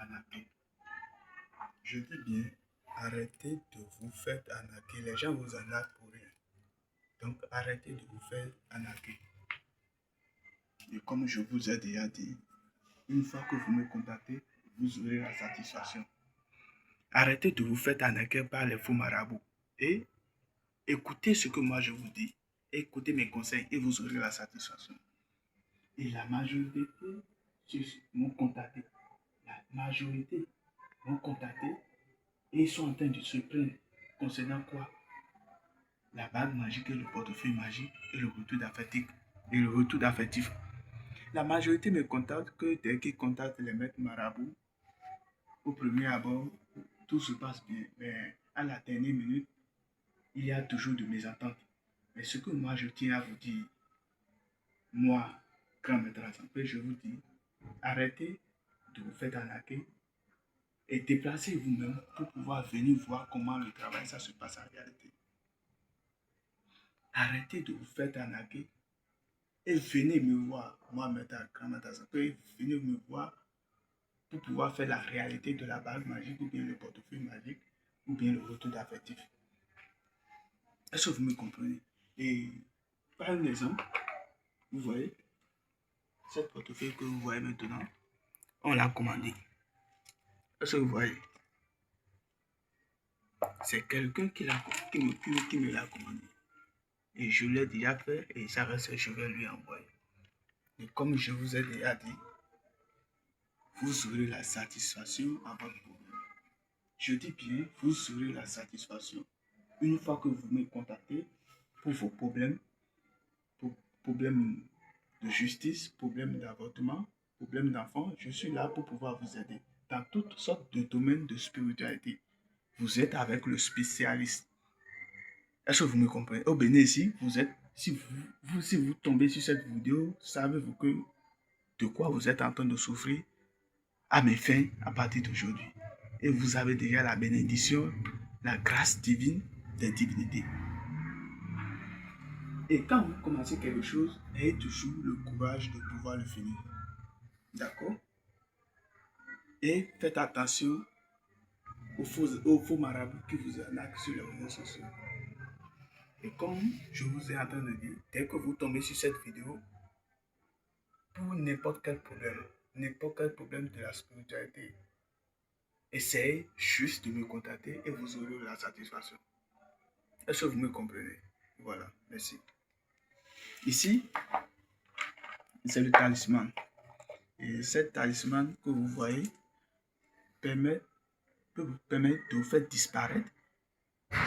arnaquer. Je dis bien, arrêtez de vous faire arnaquer. Les gens vous arnaquent pour rien. Donc, arrêtez de vous faire arnaquer. Et comme je vous ai déjà dit, une fois que vous me contactez, vous aurez la satisfaction. Arrêtez de vous faire arnaquer par les faux marabouts. Et écoutez ce que moi je vous dis. Écoutez mes conseils et vous aurez la satisfaction. Et la majorité m'ont contacté. La majorité m'ont contacté et ils sont en train de se plaindre concernant quoi? La bague magique et le portefeuille magique et le retour d'affectif. La majorité me contacte que dès qu'ils contactent les maîtres marabouts, au premier abord, tout se passe bien. Mais à la dernière minute, il y a toujours de mésententes. Mais ce que moi je tiens à vous dire, moi, grand maître Assampé, je vous dis, arrêtez de vous faire arnaquer et déplacez vous-même pour pouvoir venir voir comment le travail ça se passe en réalité. Arrêtez de vous faire arnaquer et venez me voir, moi, grand maître Assampé, venez me voir pour pouvoir faire la réalité de la bague magique ou bien le portefeuille magique ou bien le retour d'affectif. Est-ce que vous me comprenez? Et par un exemple, vous voyez, cette portefeuille que vous voyez maintenant, on l'a commandé. Est-ce que vous voyez? C'est quelqu'un qui me l'a commandé. Et je l'ai déjà fait et ça reste, je vais lui envoyer. Et comme je vous ai déjà dit, vous aurez la satisfaction à votre problème. Je dis bien, vous aurez la satisfaction une fois que vous me contactez pour vos problèmes, pour problèmes de justice, problèmes d'avortement, problèmes d'enfants. Je suis là pour pouvoir vous aider dans toutes sortes de domaines de spiritualité. Vous êtes avec le spécialiste. Est-ce que vous me comprenez? Au Bénin, ici, si vous tombez sur cette vidéo, savez-vous que de quoi vous êtes en train de souffrir à mes fins à partir d'aujourd'hui. Et vous avez déjà la bénédiction, la grâce divine des divinités. Et quand vous commencez quelque chose, ayez toujours le courage de pouvoir le finir. D'accord? Et faites attention aux faux marabouts qui vous arnaquent sur les réseaux sociaux. Et comme je vous ai en train de dire, dès que vous tombez sur cette vidéo, pour n'importe quel problème de la spiritualité, essayez juste de me contacter et vous aurez la satisfaction. Est-ce que vous me comprenez? Voilà, merci. Ici, c'est le talisman. Et cet talisman que vous voyez peut vous permettre de vous faire disparaître.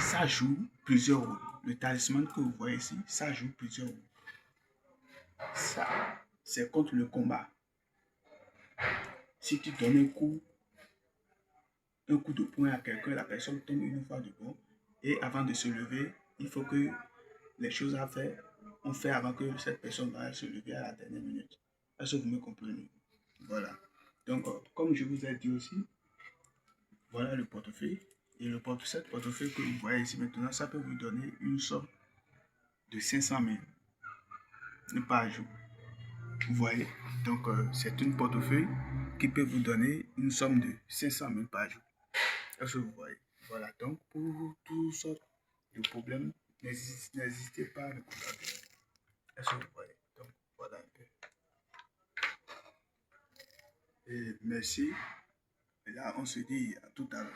Ça joue plusieurs rôles. Le talisman que vous voyez ici, ça joue plusieurs rôles. Ça, c'est contre le combat. Si tu donnes un coup de poing à quelqu'un, la personne tombe une fois de bon. Et avant de se lever, il faut que les choses à faire, on fait avant que cette personne va se lever à la dernière minute. Est-ce que vous me comprenez? Voilà. Donc, comme je vous ai dit aussi, voilà le portefeuille. Et cette portefeuille que vous voyez ici maintenant, ça peut vous donner une somme de 500 000 par jour. Vous voyez? Donc, c'est une portefeuille qui peut vous donner une somme de 500 000 par jour. Est-ce que vous voyez? Voilà. Donc, pour toutes sortes de problèmes, n'hésitez pas à me contacter. Est-ce que vous voyez? Donc, voilà un peu. Et merci. Et là, on se dit à tout à l'heure.